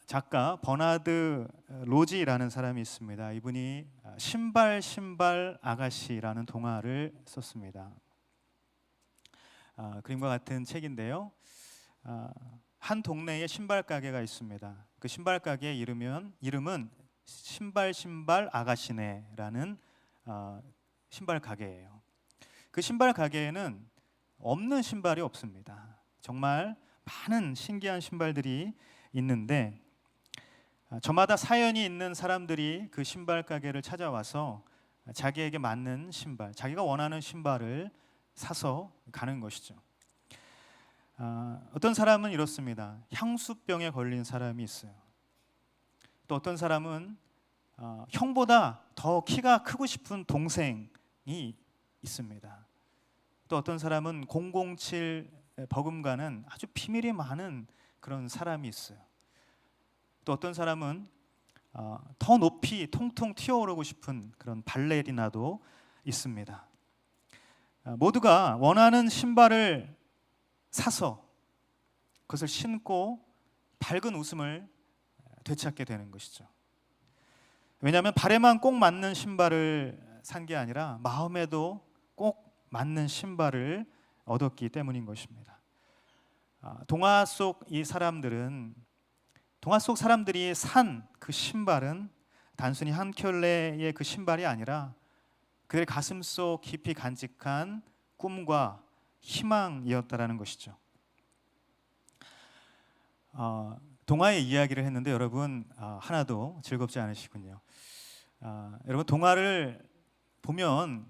작가 버나드 로지라는 사람이 있습니다. 이분이 신발 아가씨라는 동화를 썼습니다. 그림과 같은 책인데요. 한 동네에 신발 가게가 있습니다. 그 신발 가게의 이름은 신발 아가씨네라는 신발 가게예요. 그 신발 가게에는 없는 신발이 없습니다. 정말 많은 신기한 신발들이 있는데 저마다 사연이 있는 사람들이 그 신발 가게를 찾아와서 자기에게 맞는 신발, 자기가 원하는 신발을 사서 가는 것이죠. 어떤 사람은 이렇습니다. 향수병에 걸린 사람이 있어요. 또 어떤 사람은 형보다 더 키가 크고 싶은 동생이 있습니다. 또 어떤 사람은 007 버금가는 아주 비밀이 많은 그런 사람이 있어요. 또 어떤 사람은 더 높이 통통 튀어오르고 싶은 그런 발레리나도 있습니다. 모두가 원하는 신발을 사서 그것을 신고 밝은 웃음을 되찾게 되는 것이죠. 왜냐하면 발에만 꼭 맞는 신발을 산 게 아니라 마음에도 꼭 맞는 신발을 얻었기 때문인 것입니다. 동화 속 사람들이 산 그 신발은 단순히 한 켤레의 그 신발이 아니라 그들의 가슴 속 깊이 간직한 꿈과 희망이었다라는 것이죠. 동화의 이야기를 했는데 여러분 하나도 즐겁지 않으시군요. 여러분 동화를 보면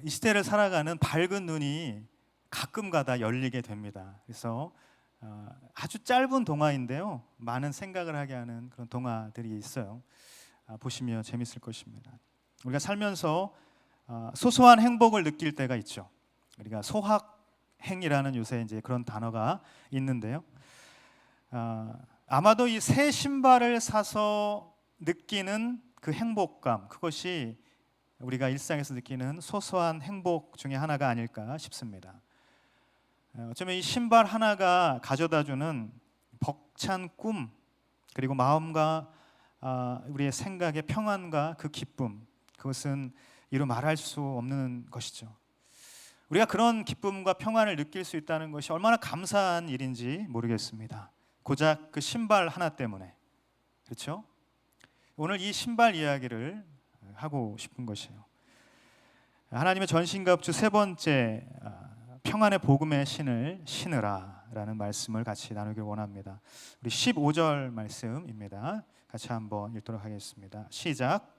이 시대를 살아가는 밝은 눈이 가끔가다 열리게 됩니다. 그래서 아주 짧은 동화인데요, 많은 생각을 하게 하는 그런 동화들이 있어요. 보시면 재밌을 것입니다. 우리가 살면서 소소한 행복을 느낄 때가 있죠. 우리가 소확행이라는 요새 이제 그런 단어가 있는데요. 아마도 이 새 신발을 사서 느끼는 그 행복감, 그것이 우리가 일상에서 느끼는 소소한 행복 중에 하나가 아닐까 싶습니다. 어쩌면 이 신발 하나가 가져다주는 벅찬 꿈, 그리고 마음과 우리의 생각의 평안과 그 기쁨, 그것은 이루 말할 수 없는 것이죠. 우리가 그런 기쁨과 평안을 느낄 수 있다는 것이 얼마나 감사한 일인지 모르겠습니다. 고작 그 신발 하나 때문에. 그렇죠? 오늘 이 신발 이야기를 하고 싶은 것이에요. 하나님의 전신갑주 세 번째, 평안의 복음의 신을 신으라 라는 말씀을 같이 나누길 원합니다. 우리 15절 말씀입니다. 같이 한번 읽도록 하겠습니다. 시작.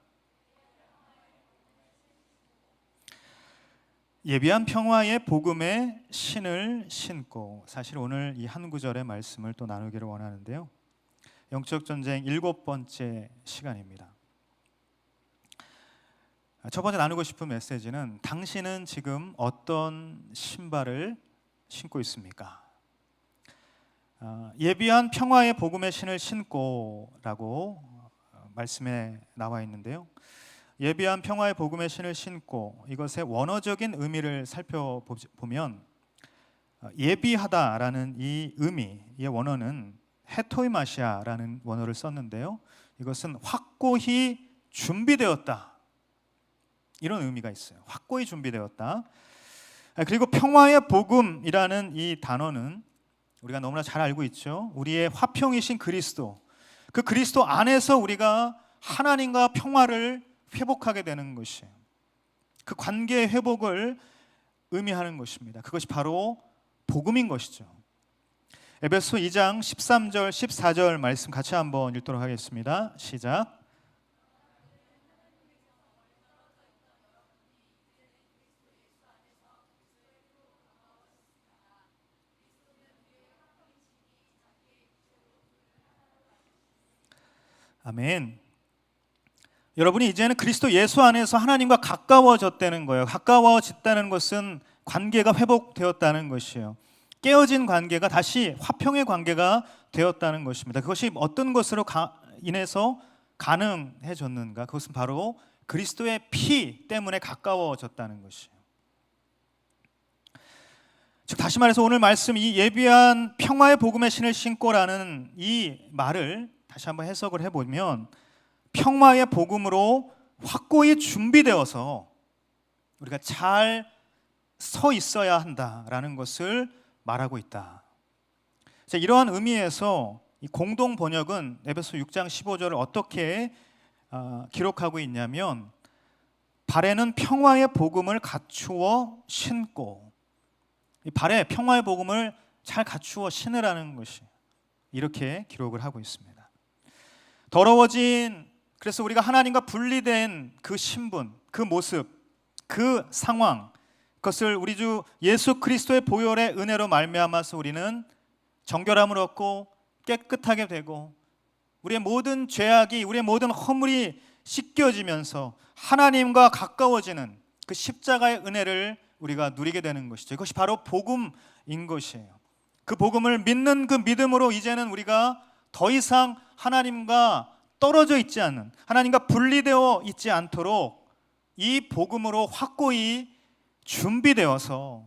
예비한 평화의 복음의 신을 신고. 사실 오늘 이 한 구절의 말씀을 또 나누기를 원하는데요, 영적 전쟁 7번째 시간입니다. 첫 번째 나누고 싶은 메시지는 당신은 지금 어떤 신발을 신고 있습니까? 예비한 평화의 복음의 신을 신고라고 말씀에 나와 있는데요, 예비한 평화의 복음의 신을 신고, 이것의 원어적인 의미를 살펴보면 예비하다라는 이 의미의 원어는 헤토이마시아라는 원어를 썼는데요, 이것은 확고히 준비되었다, 이런 의미가 있어요. 확고히 준비되었다. 그리고 평화의 복음이라는 이 단어는 우리가 너무나 잘 알고 있죠. 우리의 화평이신 그리스도, 그 그리스도 안에서 우리가 하나님과 평화를 회복하게 되는 것이에요. 그 관계의 회복을 의미하는 것입니다. 그것이 바로 복음인 것이죠. 에베소 2장 13절 14절 말씀 같이 한번 읽도록 하겠습니다. 시작. 아멘. 여러분이 이제는 그리스도 예수 안에서 하나님과 가까워졌다는 거예요. 가까워졌다는 것은 관계가 회복되었다는 것이에요. 깨어진 관계가 다시 화평의 관계가 되었다는 것입니다. 그것이 어떤 것으로 인해서 가능해졌는가? 그것은 바로 그리스도의 피 때문에 가까워졌다는 것이에요. 즉 다시 말해서 오늘 말씀, 이 예비한 평화의 복음의 신을 신고라는 이 말을 다시 한번 해석을 해보면 평화의 복음으로 확고히 준비되어서 우리가 잘 서 있어야 한다라는 것을 말하고 있다. 자, 이러한 의미에서 이 공동 번역은 에베소 6장 15절을 어떻게 기록하고 있냐면 발에는 평화의 복음을 갖추어 신고, 이 발에 평화의 복음을 잘 갖추어 신으라는 것이 이렇게 기록을 하고 있습니다. 더러워진, 그래서 우리가 하나님과 분리된 그 신분, 그 모습, 그 상황, 그것을 우리 주 예수 그리스도의 보혈의 은혜로 말미암아서 우리는 정결함을 얻고 깨끗하게 되고 우리의 모든 죄악이, 우리의 모든 허물이 씻겨지면서 하나님과 가까워지는 그 십자가의 은혜를 우리가 누리게 되는 것이죠. 이것이 바로 복음인 것이에요. 그 복음을 믿는 그 믿음으로 이제는 우리가 더 이상 하나님과 떨어져 있지 않는, 하나님과 분리되어 있지 않도록 이 복음으로 확고히 준비되어서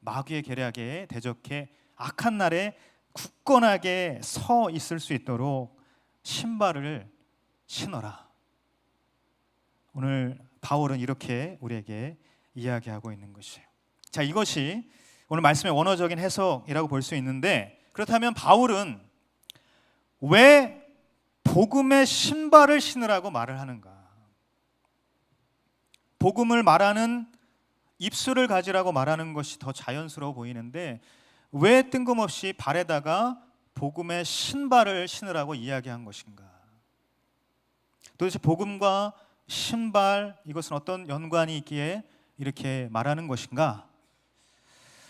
마귀의 계략에 대적해 악한 날에 굳건하게 서 있을 수 있도록 신발을 신어라. 오늘 바울은 이렇게 우리에게 이야기하고 있는 것이에요. 자, 이것이 오늘 말씀의 원어적인 해석이라고 볼 수 있는데, 그렇다면 바울은 왜 복음의 신발을 신으라고 말을 하는가? 복음을 말하는 입술을 가지라고 말하는 것이 더 자연스러워 보이는데 왜 뜬금없이 발에다가 복음의 신발을 신으라고 이야기한 것인가? 도대체 복음과 신발, 이것은 어떤 연관이 있기에 이렇게 말하는 것인가?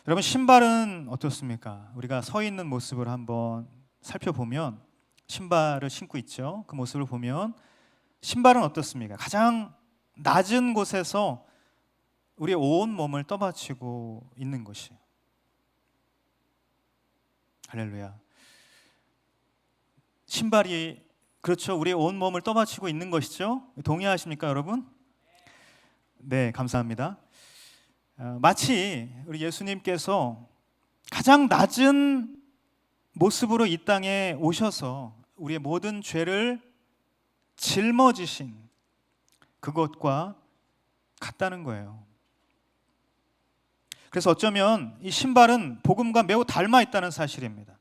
여러분, 신발은 어떻습니까? 우리가 서 있는 모습을 한번 살펴보면 신발을 신고 있죠. 그 모습을 보면 신발은 어떻습니까? 가장 낮은 곳에서 우리의 온 몸을 떠받치고 있는 것이에요. 할렐루야. 신발이, 그렇죠, 우리의 온 몸을 떠받치고 있는 것이죠. 동의하십니까, 여러분? 네, 감사합니다. 마치 우리 예수님께서 가장 낮은 모습으로 이 땅에 오셔서 우리의 모든 죄를 짊어지신 그것과 같다는 거예요. 그래서 어쩌면 이 신발은 복음과 매우 닮아 있다는 사실입니다.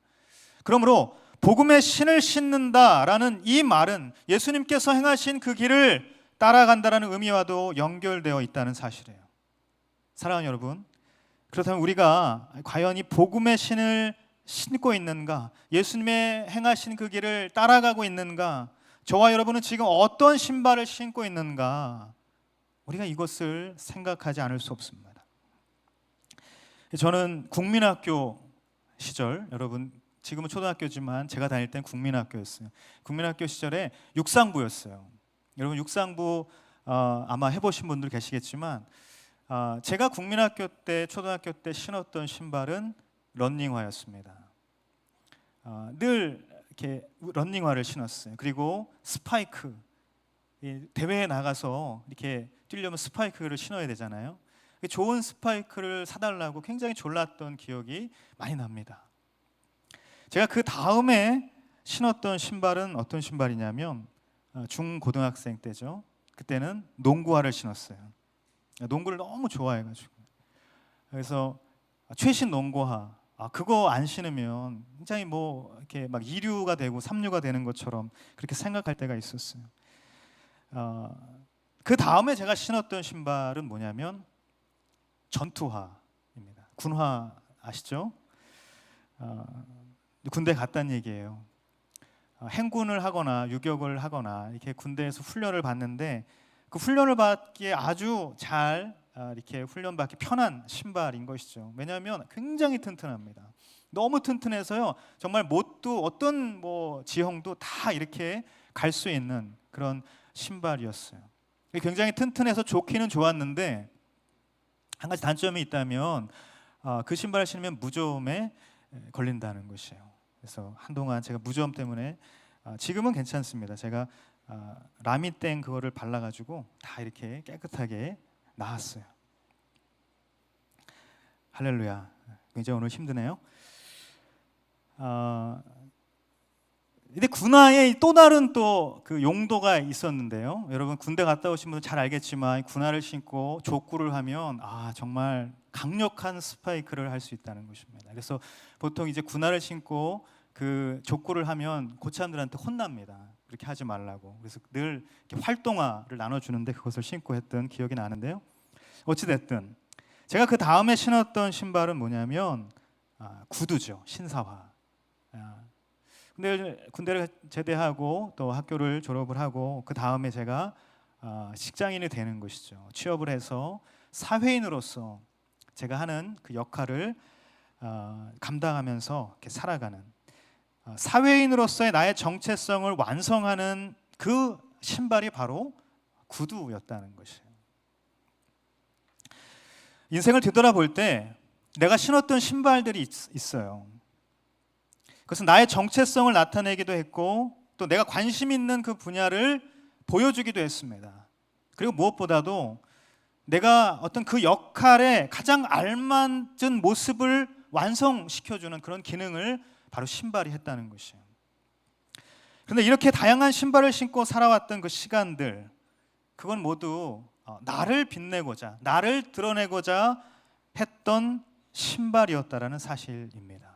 그러므로 복음의 신을 신는다라는 이 말은 예수님께서 행하신 그 길을 따라간다라는 의미와도 연결되어 있다는 사실이에요. 사랑하는 여러분, 그렇다면 우리가 과연 이 복음의 신을 신고 있는가? 예수님의 행하신 그 길을 따라가고 있는가? 저와 여러분은 지금 어떤 신발을 신고 있는가? 우리가 이것을 생각하지 않을 수 없습니다. 저는 국민학교 시절, 여러분 지금은 초등학교지만 제가 다닐 땐 국민학교였어요. 국민학교 시절에 육상부였어요. 여러분 육상부 아마 해보신 분들 계시겠지만 제가 국민학교 때, 초등학교 때 신었던 신발은 런닝화였습니다. 늘 이렇게 런닝화를 신었어요. 그리고 스파이크, 대회에 나가서 이렇게 뛰려면 스파이크를 신어야 되잖아요. 좋은 스파이크를 사달라고 굉장히 졸랐던 기억이 많이 납니다. 제가 그 다음에 신었던 신발은 어떤 신발이냐면 중고등학생 때죠. 그때는 농구화를 신었어요. 농구를 너무 좋아해가지고. 그래서 최신 농구화, 그거 안 신으면 굉장히 뭐 이렇게 막 2류가 되고 3류가 되는 것처럼 그렇게 생각할 때가 있었어요. 그 다음에 제가 신었던 신발은 뭐냐면 전투화입니다. 군화 아시죠? 군대 갔다는 얘기예요. 행군을 하거나 유격을 하거나 이렇게 군대에서 훈련을 받는데 그 훈련을 받기에 아주 잘 이렇게 훈련받기 편한 신발인 것이죠. 왜냐하면 굉장히 튼튼합니다. 너무 튼튼해서요. 정말 못도 어떤 뭐 지형도 다 이렇게 갈 수 있는 그런 신발이었어요. 굉장히 튼튼해서 좋기는 좋았는데 한 가지 단점이 있다면 그 신발을 신으면 무좀에 걸린다는 것이에요. 그래서 한동안 제가 무좀 때문에 지금은 괜찮습니다. 제가 라미땡 그거를 발라가지고 다 이렇게 깨끗하게 나았어요. 할렐루야. 굉장히 오늘 힘드네요. 근데 군화에 또 다른 또 그 용도가 있었는데요. 여러분 군대 갔다 오신 분들 잘 알겠지만 군화를 신고 족구를 하면 정말 강력한 스파이크를 할 수 있다는 것입니다. 그래서 보통 이제 군화를 신고 그 족구를 하면 고참들한테 혼납니다. 그렇게 하지 말라고. 그래서 늘 이렇게 활동화를 나눠주는데 그것을 신고 했던 기억이 나는데요. 어찌 됐든 제가 그 다음에 신었던 신발은 뭐냐면 구두죠. 신사화. 근데 군대를 제대하고 또 학교를 졸업을 하고 그 다음에 제가 직장인이 되는 것이죠. 취업을 해서 사회인으로서 제가 하는 그 역할을 감당하면서 이렇게 살아가는 사회인으로서의 나의 정체성을 완성하는 그 신발이 바로 구두였다는 것이에요. 인생을 되돌아볼 때 내가 신었던 신발들이 있어요. 그것은 나의 정체성을 나타내기도 했고 또 내가 관심 있는 그 분야를 보여주기도 했습니다. 그리고 무엇보다도 내가 어떤 그 역할에 가장 알맞은 모습을 완성시켜주는 그런 기능을 바로 신발이 했다는 것이에요. 그런데 이렇게 다양한 신발을 신고 살아왔던 그 시간들, 그건 모두 나를 빛내고자, 나를 드러내고자 했던 신발이었다라는 사실입니다.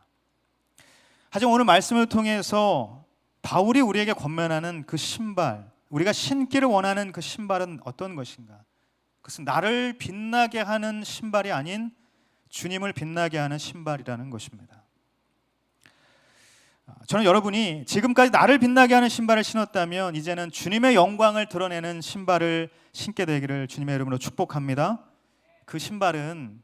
하지만 오늘 말씀을 통해서 바울이 우리에게 권면하는 그 신발, 우리가 신기를 원하는 그 신발은 어떤 것인가? 그것은 나를 빛나게 하는 신발이 아닌 주님을 빛나게 하는 신발이라는 것입니다. 저는 여러분이 지금까지 나를 빛나게 하는 신발을 신었다면 이제는 주님의 영광을 드러내는 신발을 신게 되기를 주님의 이름으로 축복합니다. 그 신발은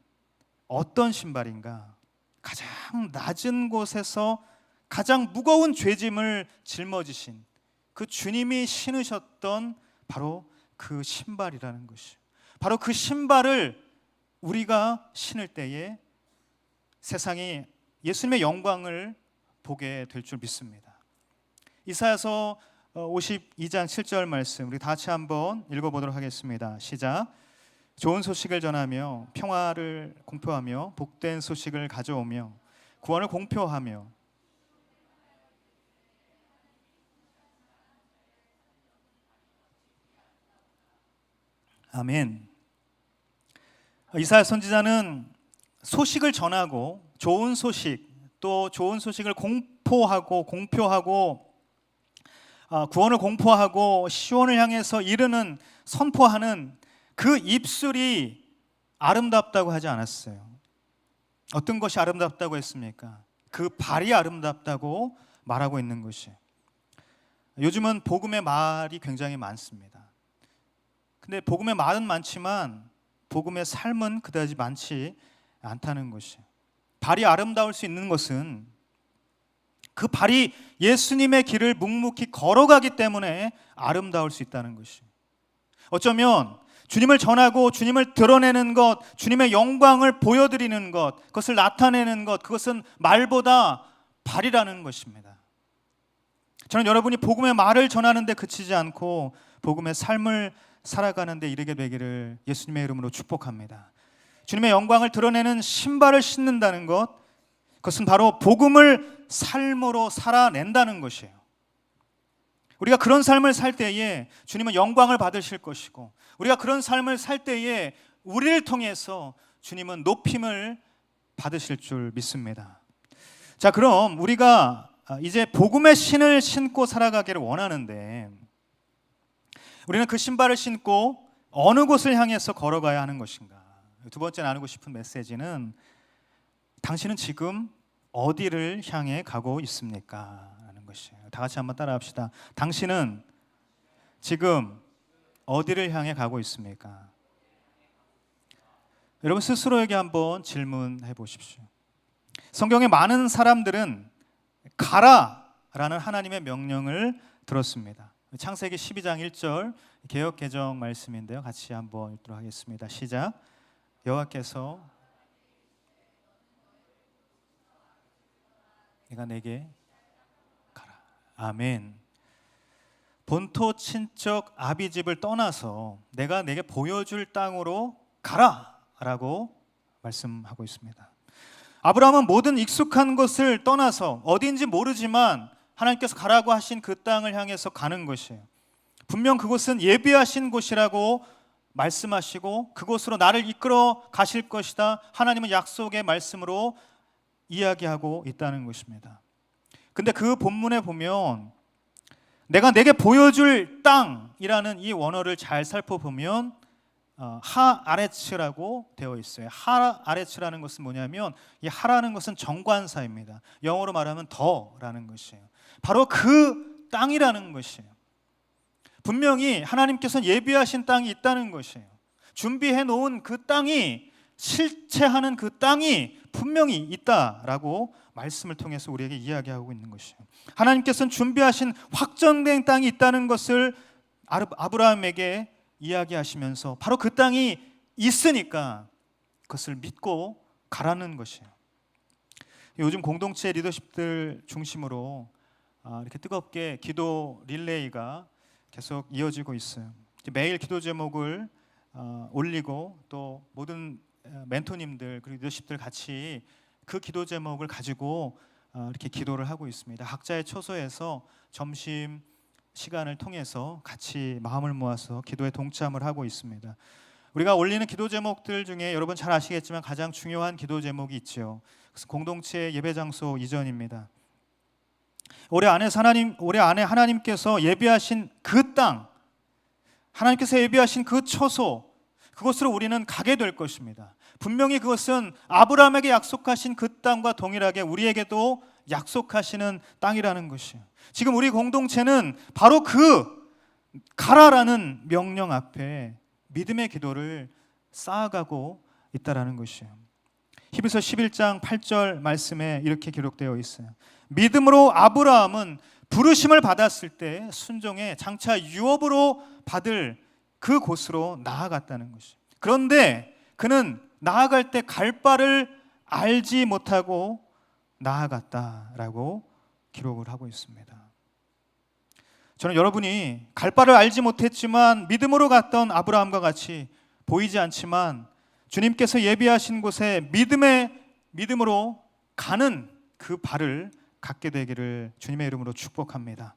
어떤 신발인가? 가장 낮은 곳에서 가장 무거운 죄짐을 짊어지신 그 주님이 신으셨던 바로 그 신발이라는 것이, 바로 그 신발을 우리가 신을 때에 세상이 예수님의 영광을 보게 될 줄 믿습니다. 이사야서 52장 7절 말씀 우리 다 같이 한번 읽어보도록 하겠습니다. 시작. 좋은 소식을 전하며 평화를 공표하며 복된 소식을 가져오며 구원을 공표하며 아멘. 이사야 선지자는 소식을 전하고 좋은 소식, 또 좋은 소식을 공포하고 공표하고 구원을 공포하고 시온을 향해서 이르는 선포하는 그 입술이 아름답다고 하지 않았어요. 어떤 것이 아름답다고 했습니까? 그 발이 아름답다고 말하고 있는 것이. 요즘은 복음의 말이 굉장히 많습니다. 근데 복음의 말은 많지만 복음의 삶은 그다지 많지 않다는 것이. 발이 아름다울 수 있는 것은 그 발이 예수님의 길을 묵묵히 걸어가기 때문에 아름다울 수 있다는 것이. 어쩌면 주님을 전하고 주님을 드러내는 것, 주님의 영광을 보여드리는 것, 그것을 나타내는 것, 그것은 말보다 발이라는 것입니다. 저는 여러분이 복음의 말을 전하는 데 그치지 않고 복음의 삶을 살아가는 데 이르게 되기를 예수님의 이름으로 축복합니다. 주님의 영광을 드러내는 신발을 신는다는 것, 그것은 바로 복음을 삶으로 살아낸다는 것이에요. 우리가 그런 삶을 살 때에 주님은 영광을 받으실 것이고, 우리가 그런 삶을 살 때에 우리를 통해서 주님은 높임을 받으실 줄 믿습니다. 자, 그럼 우리가 이제 복음의 신을 신고 살아가기를 원하는데 우리는 그 신발을 신고 어느 곳을 향해서 걸어가야 하는 것인가? 두 번째 나누고 싶은 메시지는 당신은 지금 어디를 향해 가고 있습니까? 라는 것이에요. 다 같이 한번 따라합시다. 당신은 지금 어디를 향해 가고 있습니까? 여러분 스스로에게 한번 질문해 보십시오. 성경의 많은 사람들은 가라라는 하나님의 명령을 들었습니다. 창세기 12장 1절 개역 개정 말씀인데요. 같이 한번 읽도록 하겠습니다. 시작. 여호와께서 내가 내게 가라. 아멘. 본토 친척 아비집을 떠나서 내가 내게 보여줄 땅으로 가라라고 말씀하고 있습니다. 아브라함은 모든 익숙한 것을 떠나서 어디인지 모르지만 하나님께서 가라고 하신 그 땅을 향해서 가는 것이에요. 분명 그곳은 예비하신 곳이라고 말씀하시고 그곳으로 나를 이끌어 가실 것이다. 하나님은 약속의 말씀으로 이야기하고 있다는 것입니다. 근데 그 본문에 보면 내가 내게 보여줄 땅이라는 이 원어를 잘 살펴보면 하아레츠라고 되어 있어요. 하아레츠라는 것은 뭐냐면 이 하라는 것은 정관사입니다. 영어로 말하면 더라는 것이에요. 바로 그 땅이라는 것이에요. 분명히 하나님께서는 예비하신 땅이 있다는 것이에요. 준비해 놓은 그 땅이, 실체하는 그 땅이 분명히 있다라고 말씀을 통해서 우리에게 이야기하고 있는 것이에요. 하나님께서는 준비하신 확정된 땅이 있다는 것을 아브라함에게 이야기하시면서 바로 그 땅이 있으니까 그것을 믿고 가라는 것이에요. 요즘 공동체 리더십들 중심으로 이렇게 뜨겁게 기도 릴레이가 계속 이어지고 있어요. 매일 기도 제목을 올리고 또 모든 멘토님들 그리고 리더십들 같이 그 기도 제목을 가지고 이렇게 기도를 하고 있습니다. 각자의 처소에서 점심 시간을 통해서 같이 마음을 모아서 기도에 동참을 하고 있습니다. 우리가 올리는 기도 제목들 중에 여러분 잘 아시겠지만 가장 중요한 기도 제목이 있죠. 그래서 공동체 예배 장소 이전입니다. 올해 안에 하나님께서 예비하신 그 땅, 하나님께서 예비하신 그 처소, 그곳으로 우리는 가게 될 것입니다. 분명히 그것은 아브라함에게 약속하신 그 땅과 동일하게 우리에게도 약속하시는 땅이라는 것이에요. 지금 우리 공동체는 바로 그 가라라는 명령 앞에 믿음의 기도를 쌓아가고 있다라는 것이에요. 히브리서 11장 8절 말씀에 이렇게 기록되어 있어요. 믿음으로 아브라함은 부르심을 받았을 때 순종에 장차 유업으로 받을 그 곳으로 나아갔다는 것이에요. 그런데 그는 나아갈 때 갈 바를 알지 못하고 나아갔다라고 기록을 하고 있습니다. 저는 여러분이 갈 바를 알지 못했지만 믿음으로 갔던 아브라함과 같이 보이지 않지만 주님께서 예비하신 곳에 믿음으로 가는 그 발을 갖게 되기를 주님의 이름으로 축복합니다.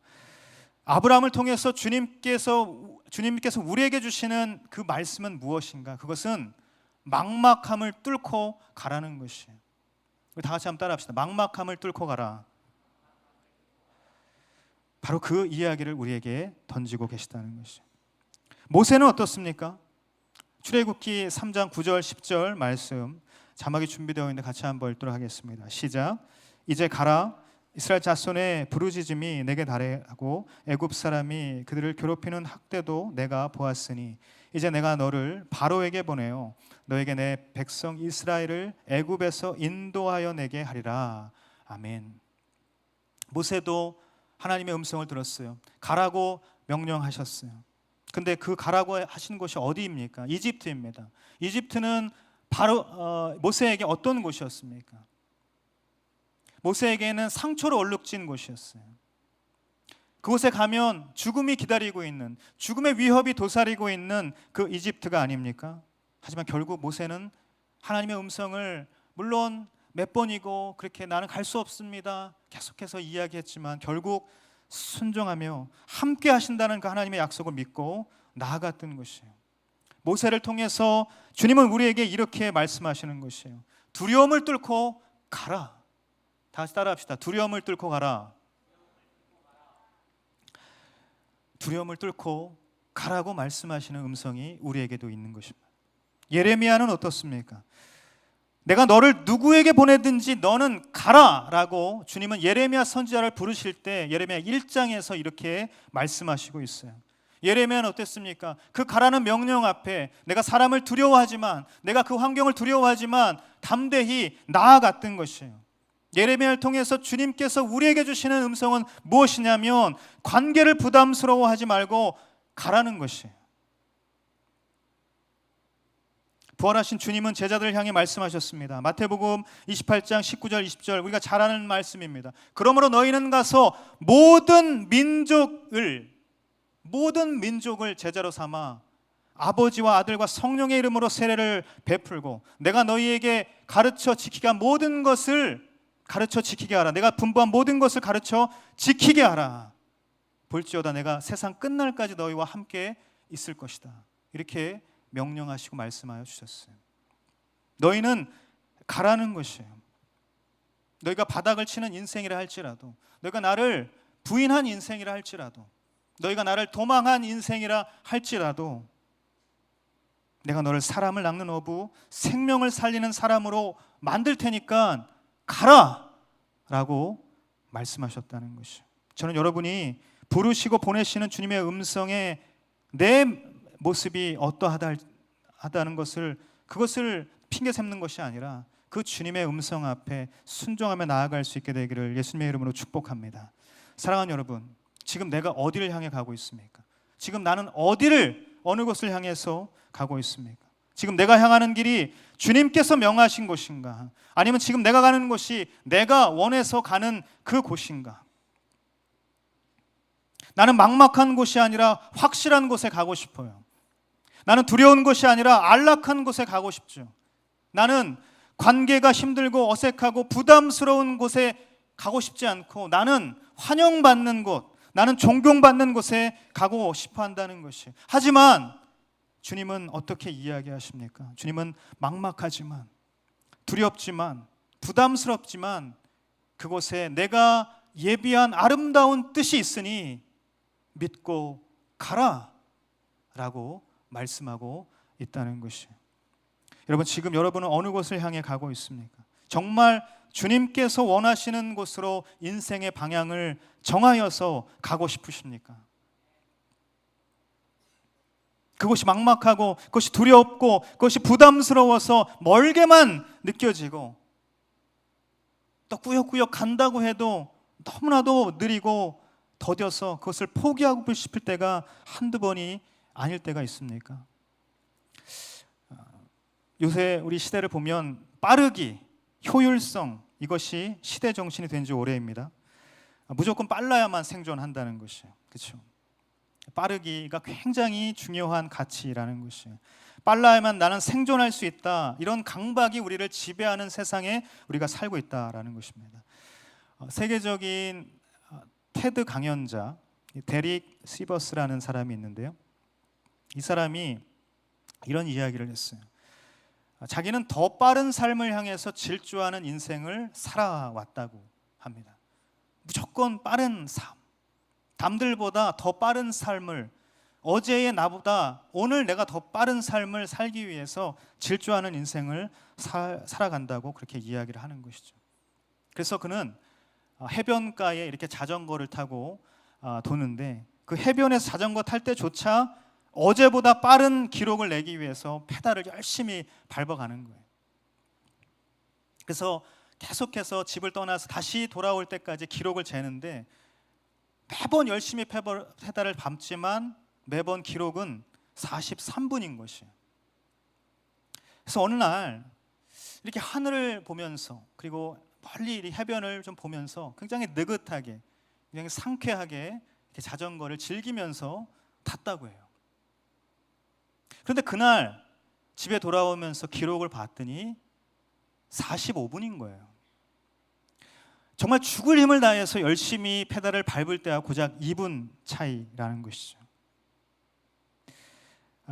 아브라함을 통해서 주님께서 우리에게 주시는 그 말씀은 무엇인가? 그것은 막막함을 뚫고 가라는 것이에요. 우리 다 같이 한번 따라합시다. 막막함을 뚫고 가라. 바로 그 이야기를 우리에게 던지고 계시다는 것이에요. 모세는 어떻습니까? 출애굽기 3장 9절 10절 말씀 자막이 준비되어 있는데 같이 한번 읽도록 하겠습니다. 시작. 이제 가라. 이스라엘 자손의 부르짖음이 내게 달하고 애굽 사람이 그들을 괴롭히는 학대도 내가 보았으니 이제 내가 너를 바로에게 보내어 너에게 내 백성 이스라엘을 애굽에서 인도하여 내게 하리라. 아멘. 모세도 하나님의 음성을 들었어요. 가라고 명령하셨어요. 근데 그 가라고 하신 곳이 어디입니까? 이집트입니다. 이집트는 바로 모세에게 어떤 곳이었습니까? 모세에게는 상처로 얼룩진 곳이었어요. 그곳에 가면 죽음이 기다리고 있는, 죽음의 위협이 도사리고 있는 그 이집트가 아닙니까? 하지만 결국 모세는 하나님의 음성을 물론 몇 번이고 그렇게 나는 갈 수 없습니다 계속해서 이야기했지만 결국 순종하며 함께 하신다는 그 하나님의 약속을 믿고 나아갔던 것이에요. 모세를 통해서 주님은 우리에게 이렇게 말씀하시는 것이에요. 두려움을 뚫고 가라. 다시 따라합시다. 두려움을 뚫고 가라. 두려움을 뚫고 가라고 말씀하시는 음성이 우리에게도 있는 것입니다. 예레미야는 어떻습니까? 내가 너를 누구에게 보내든지 너는 가라라고 주님은 예레미야 선지자를 부르실 때 예레미야 1장에서 이렇게 말씀하시고 있어요. 예레미야는 어땠습니까? 그 가라는 명령 앞에 내가 사람을 두려워하지만 내가 그 환경을 두려워하지만 담대히 나아갔던 것이에요. 예레미야를 통해서 주님께서 우리에게 주시는 음성은 무엇이냐면 관계를 부담스러워하지 말고 가라는 것이에요. 부활하신 주님은 제자들을 향해 말씀하셨습니다. 마태복음 28장 19절 20절 우리가 잘 아는 말씀입니다. 그러므로 너희는 가서 모든 민족을 제자로 삼아 아버지와 아들과 성령의 이름으로 세례를 베풀고 내가 너희에게 가르쳐 지키가 모든 것을 가르쳐 지키게 하라. 내가 분부한 모든 것을 가르쳐 지키게 하라. 볼지어다 내가 세상 끝날까지 너희와 함께 있을 것이다. 이렇게 명령하시고 말씀하여 주셨어요. 너희는 가라는 것이에요. 너희가 바닥을 치는 인생이라 할지라도, 너희가 나를 부인한 인생이라 할지라도, 너희가 나를 도망한 인생이라 할지라도 내가 너를 사람을 낚는 어부, 생명을 살리는 사람으로 만들 테니까 가라! 라고 말씀하셨다는 것이죠. 저는 여러분이 부르시고 보내시는 주님의 음성에 내 모습이 어떠하다는 것을, 그것을 핑계 삼는 것이 아니라 그 주님의 음성 앞에 순종하며 나아갈 수 있게 되기를 예수님의 이름으로 축복합니다. 사랑하는 여러분, 지금 내가 어디를 향해 가고 있습니까? 지금 나는 어느 곳을 향해서 가고 있습니까? 지금 내가 향하는 길이 주님께서 명하신 곳인가? 아니면 지금 내가 가는 곳이 내가 원해서 가는 그 곳인가? 나는 막막한 곳이 아니라 확실한 곳에 가고 싶어요. 나는 두려운 곳이 아니라 안락한 곳에 가고 싶죠. 나는 관계가 힘들고 어색하고 부담스러운 곳에 가고 싶지 않고 나는 환영받는 곳, 나는 존경받는 곳에 가고 싶어 한다는 것이. 하지만 주님은 어떻게 이야기하십니까? 주님은 막막하지만, 두렵지만, 부담스럽지만 그곳에 내가 예비한 아름다운 뜻이 있으니 믿고 가라 라고 말씀하고 있다는 것이에요. 여러분, 지금 여러분은 어느 곳을 향해 가고 있습니까? 정말 주님께서 원하시는 곳으로 인생의 방향을 정하여서 가고 싶으십니까? 그것이 막막하고 그것이 두렵고 그것이 부담스러워서 멀게만 느껴지고 또 꾸역꾸역 간다고 해도 너무나도 느리고 더뎌서 그것을 포기하고 싶을 때가 한두 번이 아닐 때가 있습니까? 요새 우리 시대를 보면 빠르기, 효율성, 이것이 시대 정신이 된 지 오래입니다. 무조건 빨라야만 생존한다는 것이에요. 그렇죠? 빠르기가 굉장히 중요한 가치라는 것이에요. 빨라야만 나는 생존할 수 있다. 이런 강박이 우리를 지배하는 세상에 우리가 살고 있다라는 것입니다. 세계적인 테드 강연자 데릭 시버스라는 사람이 있는데요. 이 사람이 이런 이야기를 했어요. 자기는 더 빠른 삶을 향해서 질주하는 인생을 살아왔다고 합니다. 무조건 빠른 삶, 남들보다 더 빠른 삶을, 어제의 나보다 오늘 내가 더 빠른 삶을 살기 위해서 질주하는 인생을 살아간다고 그렇게 이야기를 하는 것이죠. 그래서 그는 해변가에 이렇게 자전거를 타고 도는데 그 해변에서 자전거 탈 때조차 어제보다 빠른 기록을 내기 위해서 페달을 열심히 밟아가는 거예요. 그래서 계속해서 집을 떠나서 다시 돌아올 때까지 기록을 재는데 매번 열심히 페달을 밟지만 매번 기록은 43분인 것이에요. 그래서 어느 날 이렇게 하늘을 보면서 그리고 멀리 이 해변을 좀 보면서 굉장히 느긋하게, 굉장히 상쾌하게 이렇게 자전거를 즐기면서 탔다고 해요. 그런데 그날 집에 돌아오면서 기록을 봤더니 45분인 거예요. 정말 죽을 힘을 다해서 열심히 페달을 밟을 때와 고작 2분 차이라는 것이죠.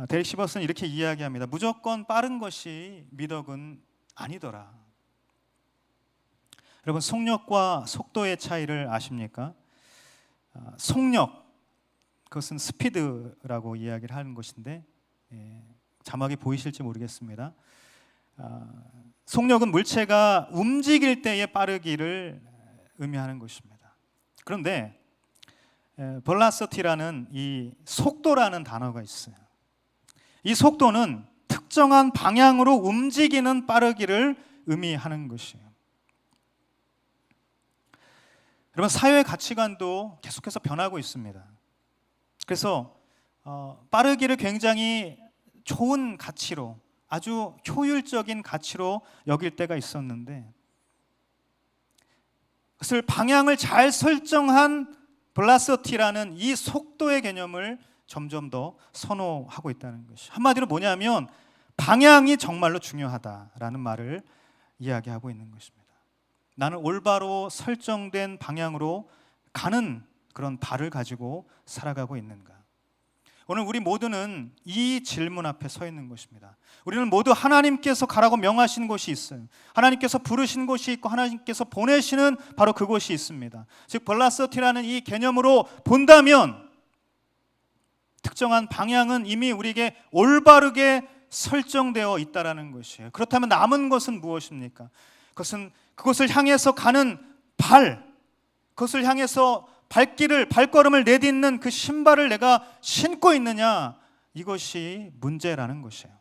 데릭 시버스는 이렇게 이야기합니다. 무조건 빠른 것이 미덕은 아니더라. 여러분, 속력과 속도의 차이를 아십니까? 속력, 그것은 스피드라고 이야기를 하는 것인데 자막이 보이실지 모르겠습니다. 속력은 물체가 움직일 때의 빠르기를 의미하는 것입니다. 그런데 velocity라는 이 속도라는 단어가 있어요. 이 속도는 특정한 방향으로 움직이는 빠르기를 의미하는 것이에요. 여러분, 사회의 가치관도 계속해서 변하고 있습니다. 그래서 빠르기를 굉장히 좋은 가치로, 아주 효율적인 가치로 여길 때가 있었는데 그것을 방향을 잘 설정한 velocity라는 이 속도의 개념을 점점 더 선호하고 있다는 것이, 한마디로 뭐냐면 방향이 정말로 중요하다라는 말을 이야기하고 있는 것입니다. 나는 올바로 설정된 방향으로 가는 그런 발을 가지고 살아가고 있는가? 오늘 우리 모두는 이 질문 앞에 서 있는 것입니다. 우리는 모두 하나님께서 가라고 명하신 곳이 있어요. 하나님께서 부르신 곳이 있고 하나님께서 보내시는 바로 그곳이 있습니다. 즉 벨라서티라는 이 개념으로 본다면 특정한 방향은 이미 우리에게 올바르게 설정되어 있다라는 것이에요. 그렇다면 남은 것은 무엇입니까? 그것은 그것을 향해서 가는 그것을 향해서 발걸음을 내딛는 그 신발을 내가 신고 있느냐, 이것이 문제라는 것이에요.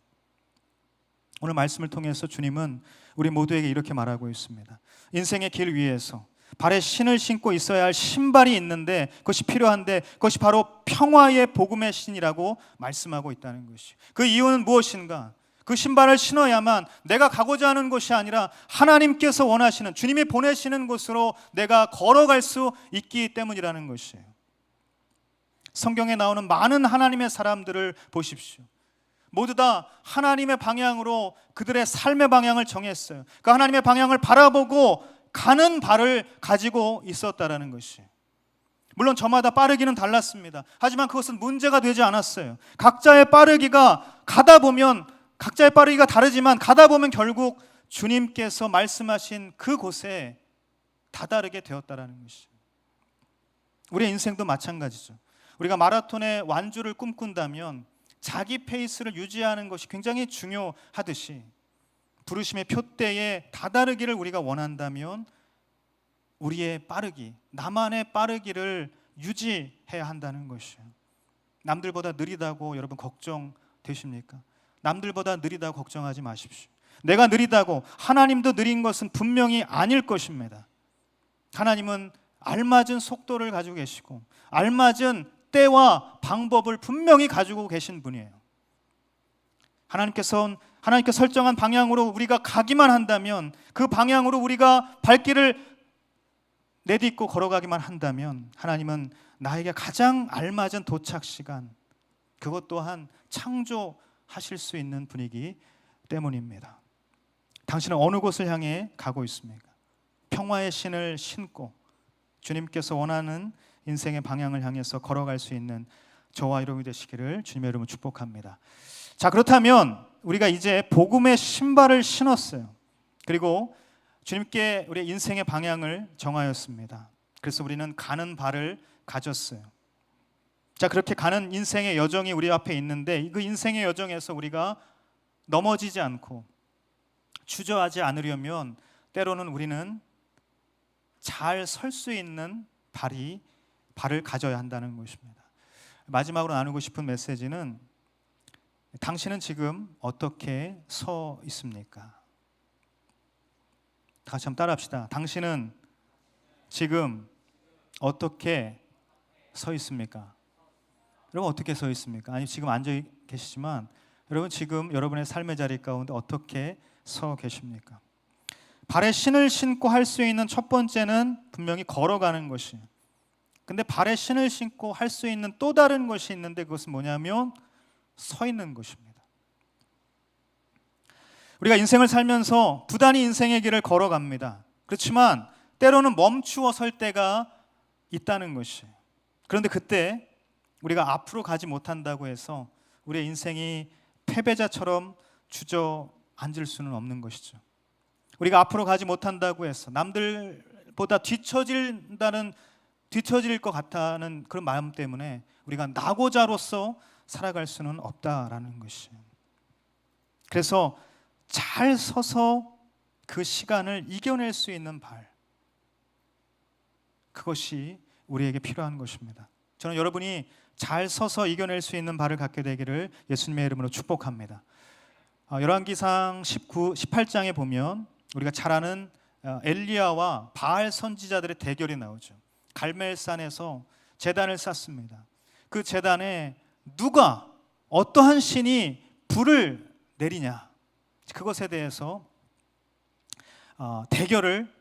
오늘 말씀을 통해서 주님은 우리 모두에게 이렇게 말하고 있습니다. 인생의 길 위에서 발에 신을 신고 있어야 할 신발이 있는데 그것이 필요한데 그것이 바로 평화의 복음의 신이라고 말씀하고 있다는 것이에요. 그 이유는 무엇인가? 그 신발을 신어야만 내가 가고자 하는 곳이 아니라 하나님께서 원하시는, 주님이 보내시는 곳으로 내가 걸어갈 수 있기 때문이라는 것이에요. 성경에 나오는 많은 하나님의 사람들을 보십시오. 모두 다 하나님의 방향으로 그들의 삶의 방향을 정했어요. 그 하나님의 방향을 바라보고 가는 발을 가지고 있었다라는 것이에요. 물론 저마다 빠르기는 달랐습니다. 하지만 그것은 문제가 되지 않았어요. 각자의 빠르기가 다르지만 가다 보면 결국 주님께서 말씀하신 그곳에 다다르게 되었다라는 것이죠. 우리의 인생도 마찬가지죠. 우리가 마라톤의 완주를 꿈꾼다면 자기 페이스를 유지하는 것이 굉장히 중요하듯이 부르심의 표대에 다다르기를 우리가 원한다면 우리의 빠르기, 나만의 빠르기를 유지해야 한다는 것이에요. 남들보다 느리다고 여러분 걱정되십니까? 남들보다 느리다고 걱정하지 마십시오. 내가 느리다고 하나님도 느린 것은 분명히 아닐 것입니다. 하나님은 알맞은 속도를 가지고 계시고 알맞은 때와 방법을 분명히 가지고 계신 분이에요. 하나님께 설정한 방향으로 우리가 가기만 한다면, 그 방향으로 우리가 발길을 내딛고 걸어가기만 한다면 하나님은 나에게 가장 알맞은 도착 시간, 그것 또한 창조하실 수 있는 분이기 때문입니다. 당신은 어느 곳을 향해 가고 있습니까? 평화의 신을 신고 주님께서 원하는 인생의 방향을 향해서 걸어갈 수 있는 저와 여러분이 되시기를 주님의 이름으로 축복합니다. 자, 그렇다면 우리가 이제 복음의 신발을 신었어요. 그리고 주님께 우리의 인생의 방향을 정하였습니다. 그래서 우리는 가는 발을 가졌어요. 자, 그렇게 가는 인생의 여정이 우리 앞에 있는데 그 인생의 여정에서 우리가 넘어지지 않고 주저하지 않으려면 때로는 우리는 잘 설 수 있는 발을 가져야 한다는 것입니다. 마지막으로 나누고 싶은 메시지는 당신은 지금 어떻게 서 있습니까? 다시 한번 따라합시다. 당신은 지금 어떻게 서 있습니까? 여러분 어떻게 서 있습니까? 아니 지금 앉아 계시지만 여러분 지금 여러분의 삶의 자리 가운데 어떻게 서 계십니까? 발에 신을 신고 할 수 있는 첫 번째는 분명히 걸어가는 것이에요. 근데 발에 신을 신고 할 수 있는 또 다른 것이 있는데 그것은 뭐냐면 서 있는 것입니다. 우리가 인생을 살면서 부단히 인생의 길을 걸어갑니다. 그렇지만 때로는 멈추어 설 때가 있다는 것이에요. 그런데 그때 우리가 앞으로 가지 못한다고 해서 우리의 인생이 패배자처럼 주저앉을 수는 없는 것이죠. 우리가 앞으로 가지 못한다고 해서 남들보다 뒤처질 것 같다는 그런 마음 때문에 우리가 낙오자로서 살아갈 수는 없다라는 것이에요. 그래서 잘 서서 그 시간을 이겨낼 수 있는 발, 그것이 우리에게 필요한 것입니다. 저는 여러분이 잘 서서 이겨낼 수 있는 발을 갖게 되기를 예수님의 이름으로 축복합니다. 열왕기상 18장에 보면 우리가 잘 아는 엘리야와 바알 선지자들의 대결이 나오죠. 갈멜산에서 제단을 쌓습니다. 그 제단에 누가 어떠한 신이 불을 내리냐, 그것에 대해서 대결을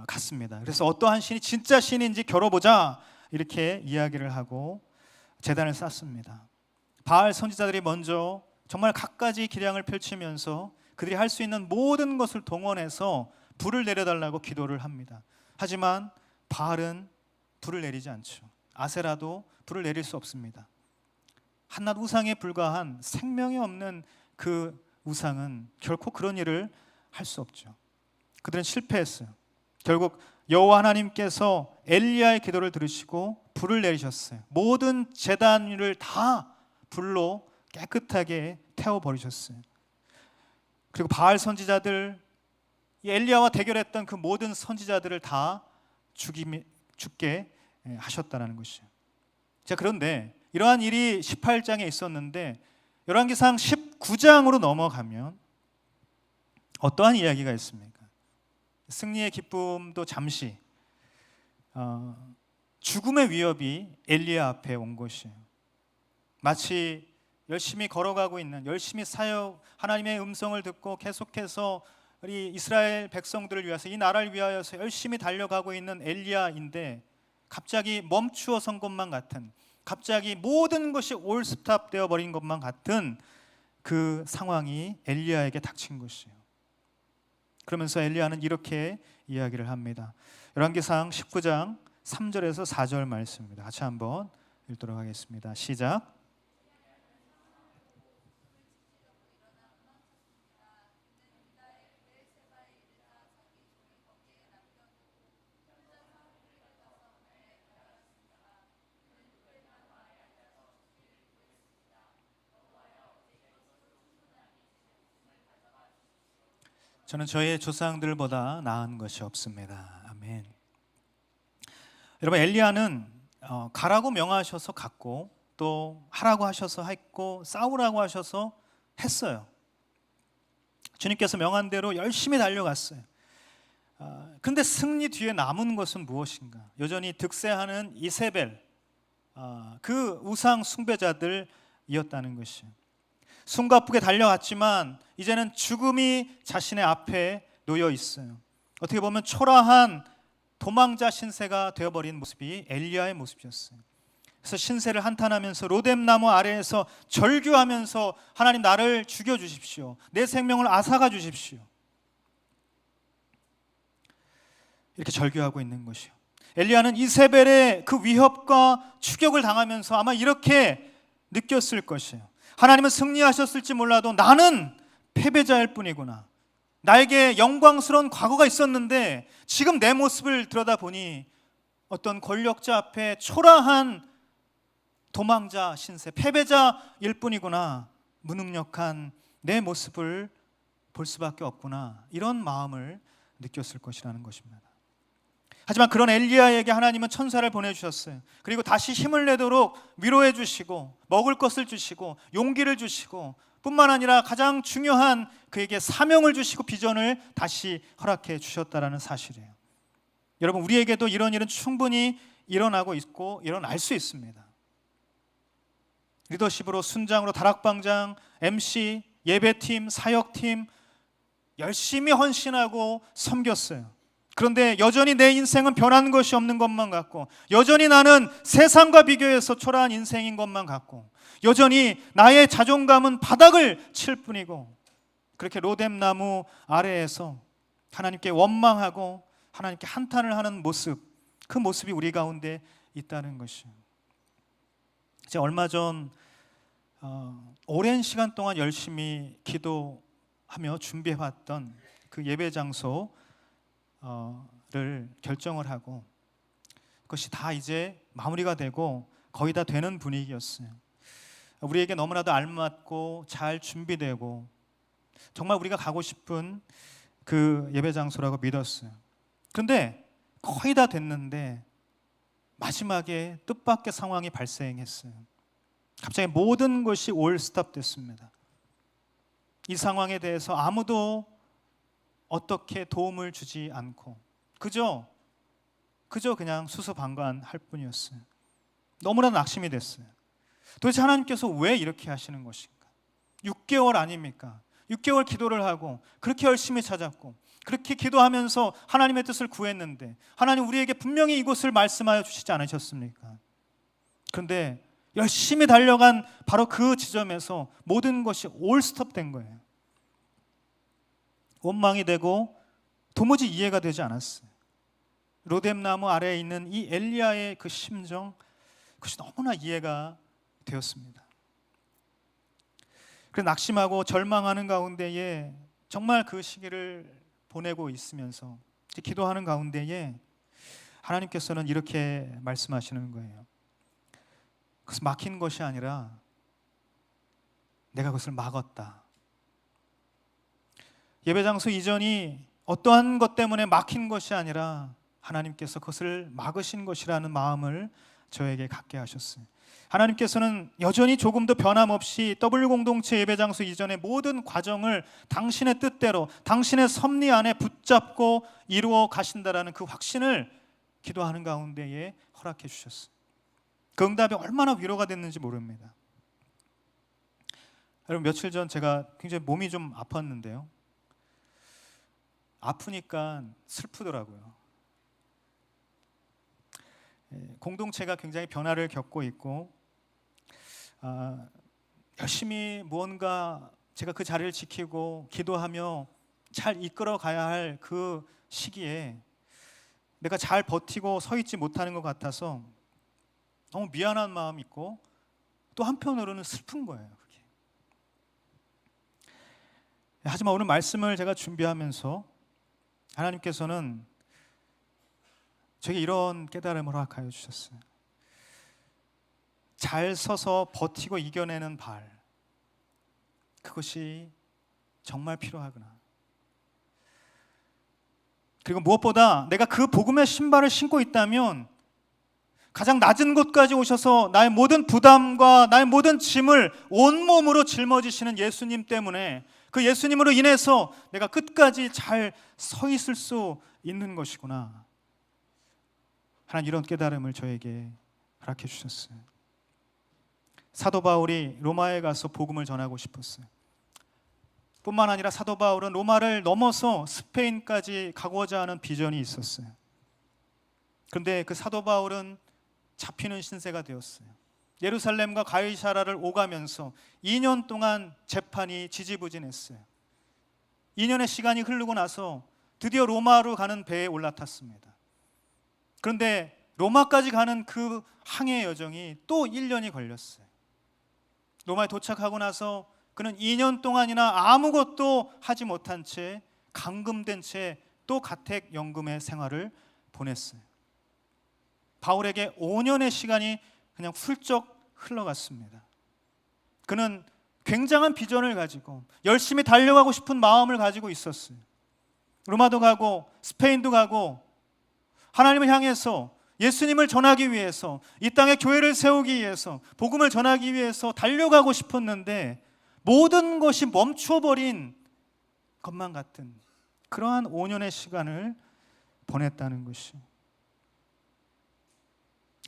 갖습니다. 그래서 어떠한 신이 진짜 신인지 겨뤄보자 이렇게 이야기를 하고 제단을 쌓습니다. 바알 선지자들이 먼저 정말 갖가지 기량을 펼치면서 그들이 할 수 있는 모든 것을 동원해서 불을 내려달라고 기도를 합니다. 하지만 바알은 불을 내리지 않죠. 아세라도 불을 내릴 수 없습니다. 한낱 우상에 불과한 생명이 없는 그 우상은 결코 그런 일을 할 수 없죠. 그들은 실패했어요. 결국 여호와 하나님께서 엘리야의 기도를 들으시고 불을 내리셨어요. 모든 제단 위를 다 불로 깨끗하게 태워버리셨어요. 그리고 바알 선지자들, 엘리야와 대결했던 그 모든 선지자들을 다 죽게 하셨다는 것이죠. 자, 그런데 이러한 일이 18장에 있었는데 열왕기상 19장으로 넘어가면 어떠한 이야기가 있습니까? 승리의 기쁨도 잠시 죽음의 위협이 엘리야 앞에 온 것이에요. 마치 열심히 걸어가고 있는, 열심히 사역, 하나님의 음성을 듣고 계속해서 우리 이스라엘 백성들을 위해서, 이 나라를 위하여서 열심히 달려가고 있는 엘리야인데 갑자기 멈추어 선 것만 같은, 갑자기 모든 것이 올스탑 되어 버린 것만 같은 그 상황이 엘리야에게 닥친 것이에요. 그러면서 엘리야는 이렇게 이야기를 합니다. 열왕기상 19장 3절에서 4절 말씀입니다. 같이 한번 읽도록 하겠습니다. 시작. 저는 저의 조상들보다 나은 것이 없습니다. 아멘. 여러분, 엘리야는 가라고 명하셔서 갔고, 또 하라고 하셔서 했고, 싸우라고 하셔서 했어요. 주님께서 명한 대로 열심히 달려갔어요. 그런데 승리 뒤에 남은 것은 무엇인가? 여전히 득세하는 이세벨, 그 우상 숭배자들이었다는 것이에요. 숨가쁘게 달려갔지만 이제는 죽음이 자신의 앞에 놓여 있어요. 어떻게 보면 초라한 도망자 신세가 되어버린 모습이 엘리야의 모습이었어요. 그래서 신세를 한탄하면서 로뎀나무 아래에서 절규하면서 하나님, 나를 죽여주십시오, 내 생명을 앗아가 주십시오, 이렇게 절규하고 있는 것이요. 엘리야는 이세벨의 그 위협과 추격을 당하면서 아마 이렇게 느꼈을 것이에요. 하나님은 승리하셨을지 몰라도 나는 패배자일 뿐이구나. 나에게 영광스러운 과거가 있었는데 지금 내 모습을 들여다보니 어떤 권력자 앞에 초라한 도망자 신세, 패배자일 뿐이구나. 무능력한 내 모습을 볼 수밖에 없구나. 이런 마음을 느꼈을 것이라는 것입니다. 하지만 그런 엘리야에게 하나님은 천사를 보내주셨어요. 그리고 다시 힘을 내도록 위로해 주시고, 먹을 것을 주시고, 용기를 주시고, 뿐만 아니라 가장 중요한 그에게 사명을 주시고 비전을 다시 허락해 주셨다는 사실이에요. 여러분, 우리에게도 이런 일은 충분히 일어나고 있고 일어날 수 있습니다. 리더십으로, 순장으로, 다락방장, MC, 예배팀, 사역팀 열심히 헌신하고 섬겼어요. 그런데 여전히 내 인생은 변한 것이 없는 것만 같고, 여전히 나는 세상과 비교해서 초라한 인생인 것만 같고, 여전히 나의 자존감은 바닥을 칠 뿐이고, 그렇게 로뎀나무 아래에서 하나님께 원망하고 하나님께 한탄을 하는 모습, 그 모습이 우리 가운데 있다는 것이에요. 제가 얼마 전 오랜 시간 동안 열심히 기도하며 준비해왔던 그 예배 장소를 결정을 하고, 그것이 다 이제 마무리가 되고 거의 다 되는 분위기였어요. 우리에게 너무나도 알맞고 잘 준비되고 정말 우리가 가고 싶은 그 예배 장소라고 믿었어요. 그런데 거의 다 됐는데 마지막에 뜻밖의 상황이 발생했어요. 갑자기 모든 것이 올스톱 됐습니다. 이 상황에 대해서 아무도 어떻게 도움을 주지 않고 그저 그냥 수수방관할 뿐이었어요. 너무나 낙심이 됐어요. 도대체 하나님께서 왜 이렇게 하시는 것인가? 6개월 아닙니까? 6개월 기도를 하고 그렇게 열심히 찾았고 그렇게 기도하면서 하나님의 뜻을 구했는데 하나님, 우리에게 분명히 이곳을 말씀하여 주시지 않으셨습니까? 그런데 열심히 달려간 바로 그 지점에서 모든 것이 올스톱 된 거예요. 원망이 되고 도무지 이해가 되지 않았어요. 로뎀나무 아래에 있는 이 엘리야의 그 심정, 그것이 너무나 이해가 되었습니다. 그래서 낙심하고 절망하는 가운데에 정말 그 시기를 보내고 있으면서 기도하는 가운데에 하나님께서는 이렇게 말씀하시는 거예요. 그것은 막힌 것이 아니라 내가 그것을 막았다. 예배장소 이전이 어떠한 것 때문에 막힌 것이 아니라 하나님께서 그것을 막으신 것이라는 마음을 저에게 갖게 하셨어요. 하나님께서는 여전히 조금도 변함없이 더블유 공동체 예배장소 이전의 모든 과정을 당신의 뜻대로 당신의 섭리 안에 붙잡고 이루어 가신다라는 그 확신을 기도하는 가운데에 허락해 주셨어요. 그 응답이 얼마나 위로가 됐는지 모릅니다. 여러분, 며칠 전 제가 굉장히 몸이 좀 아팠는데요. 아프니까 슬프더라고요. 공동체가 굉장히 변화를 겪고 있고 열심히 무언가 제가 그 자리를 지키고 기도하며 잘 이끌어 가야 할 그 시기에 내가 잘 버티고 서 있지 못하는 것 같아서 너무 미안한 마음이 있고 또 한편으로는 슬픈 거예요. 그게. 하지만 오늘 말씀을 제가 준비하면서 하나님께서는 저에게 이런 깨달음을 허락하여 주셨어요. 잘 서서 버티고 이겨내는 발, 그것이 정말 필요하구나. 그리고 무엇보다 내가 그 복음의 신발을 신고 있다면 가장 낮은 곳까지 오셔서 나의 모든 부담과 나의 모든 짐을 온몸으로 짊어지시는 예수님 때문에, 그 예수님으로 인해서 내가 끝까지 잘 서 있을 수 있는 것이구나. 하나님 이런 깨달음을 저에게 허락해 주셨어요. 사도 바울이 로마에 가서 복음을 전하고 싶었어요. 뿐만 아니라 사도 바울은 로마를 넘어서 스페인까지 가고자 하는 비전이 있었어요. 그런데 그 사도 바울은 잡히는 신세가 되었어요. 예루살렘과 가이사라를 오가면서 2년 동안 재판이 지지부진했어요. 2년의 시간이 흐르고 나서 드디어 로마로 가는 배에 올라탔습니다. 그런데 로마까지 가는 그 항해 여정이 또 1년이 걸렸어요. 로마에 도착하고 나서 그는 2년 동안이나 아무것도 하지 못한 채 감금된 채 또 가택연금의 생활을 보냈어요. 바울에게 5년의 시간이 그냥 훌쩍 흘러갔습니다. 그는 굉장한 비전을 가지고 열심히 달려가고 싶은 마음을 가지고 있었어요. 로마도 가고 스페인도 가고 하나님을 향해서 예수님을 전하기 위해서 이 땅에 교회를 세우기 위해서 복음을 전하기 위해서 달려가고 싶었는데 모든 것이 멈춰버린 것만 같은 그러한 5년의 시간을 보냈다는 것이요.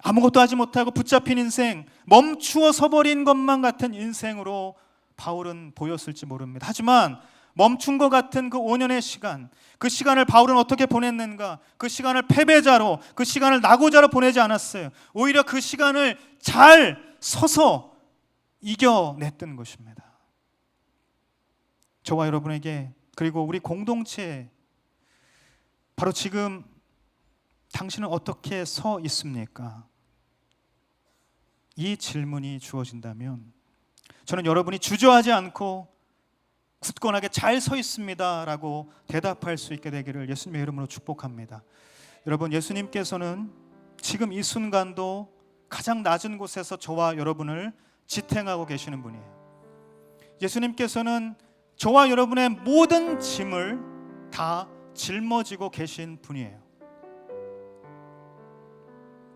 아무것도 하지 못하고 붙잡힌 인생, 멈추어 서버린 것만 같은 인생으로 바울은 보였을지 모릅니다. 하지만 멈춘 것 같은 그 5년의 시간, 그 시간을 바울은 어떻게 보냈는가? 그 시간을 패배자로, 그 시간을 낙오자로 보내지 않았어요. 오히려 그 시간을 잘 서서 이겨냈던 것입니다. 저와 여러분에게, 그리고 우리 공동체에 바로 지금 당신은 어떻게 서 있습니까? 이 질문이 주어진다면 저는 여러분이 주저하지 않고 굳건하게 잘 서 있습니다 라고 대답할 수 있게 되기를 예수님의 이름으로 축복합니다. 여러분, 예수님께서는 지금 이 순간도 가장 낮은 곳에서 저와 여러분을 지탱하고 계시는 분이에요. 예수님께서는 저와 여러분의 모든 짐을 다 짊어지고 계신 분이에요.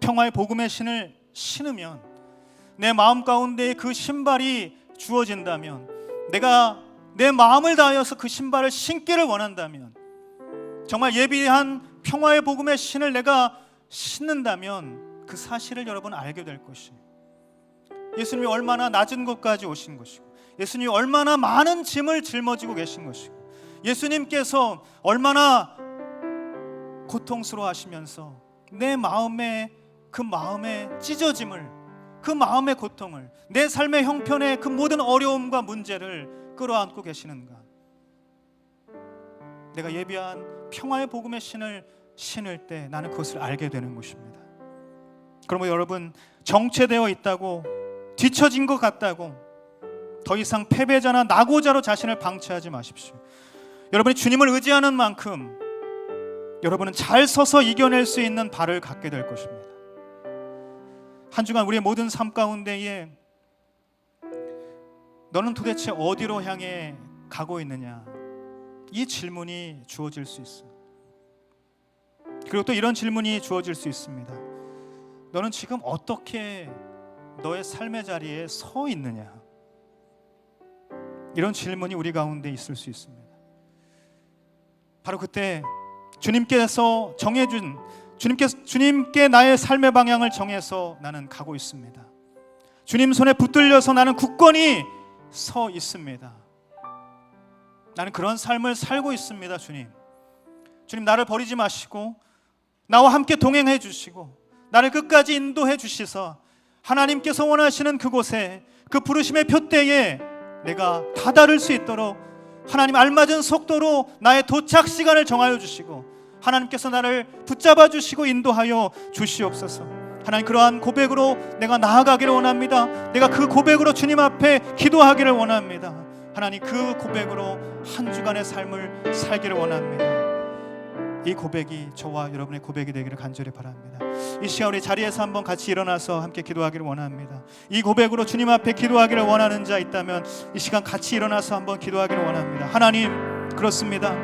평화의 복음의 신을 신으면, 내 마음 가운데 그 신발이 주어진다면, 내가 내 마음을 다하여서 그 신발을 신기를 원한다면, 정말 예비한 평화의 복음의 신을 내가 신는다면 그 사실을 여러분 알게 될 것이에요. 예수님이 얼마나 낮은 곳까지 오신 것이고, 예수님이 얼마나 많은 짐을 짊어지고 계신 것이고, 예수님께서 얼마나 고통스러워하시면서 내 마음의 그 마음의 찢어짐을, 그 마음의 고통을, 내 삶의 형편의 그 모든 어려움과 문제를 끌어안고 계시는가. 내가 예비한 평화의 복음의 신을 신을 때 나는 그것을 알게 되는 것입니다. 그러면 여러분, 정체되어 있다고, 뒤처진 것 같다고 더 이상 패배자나 낙오자로 자신을 방치하지 마십시오. 여러분이 주님을 의지하는 만큼 여러분은 잘 서서 이겨낼 수 있는 발을 갖게 될 것입니다. 한 주간 우리의 모든 삶 가운데에 너는 도대체 어디로 향해 가고 있느냐, 이 질문이 주어질 수 있어요. 그리고 또 이런 질문이 주어질 수 있습니다. 너는 지금 어떻게 너의 삶의 자리에 서 있느냐, 이런 질문이 우리 가운데 있을 수 있습니다. 바로 그때 주님께서 정해준, 주님께 나의 삶의 방향을 정해서 나는 가고 있습니다. 주님 손에 붙들려서 나는 굳건히 서 있습니다. 나는 그런 삶을 살고 있습니다. 주님 나를 버리지 마시고 나와 함께 동행해 주시고 나를 끝까지 인도해 주시서 하나님께서 원하시는 그곳에, 그 부르심의 표대에 내가 다다를 수 있도록 하나님 알맞은 속도로 나의 도착 시간을 정하여 주시고 하나님께서 나를 붙잡아 주시고 인도하여 주시옵소서. 하나님, 그러한 고백으로 내가 나아가기를 원합니다. 내가 그 고백으로 주님 앞에 기도하기를 원합니다. 하나님, 그 고백으로 한 주간의 삶을 살기를 원합니다. 이 고백이 저와 여러분의 고백이 되기를 간절히 바랍니다. 이 시간 우리 자리에서 한번 같이 일어나서 함께 기도하기를 원합니다. 이 고백으로 주님 앞에 기도하기를 원하는 자 있다면 이 시간 같이 일어나서 한번 기도하기를 원합니다. 하나님, 그렇습니다.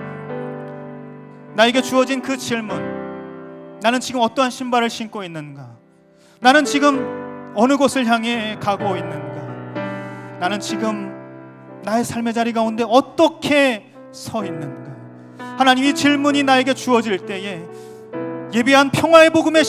나에게 주어진 그 질문, 나는 지금 어떠한 신발을 신고 있는가? 나는 지금 어느 곳을 향해 가고 있는가? 나는 지금 나의 삶의 자리 가운데 어떻게 서 있는가? 하나님, 이 질문이 나에게 주어질 때에 예비한 평화의 복음의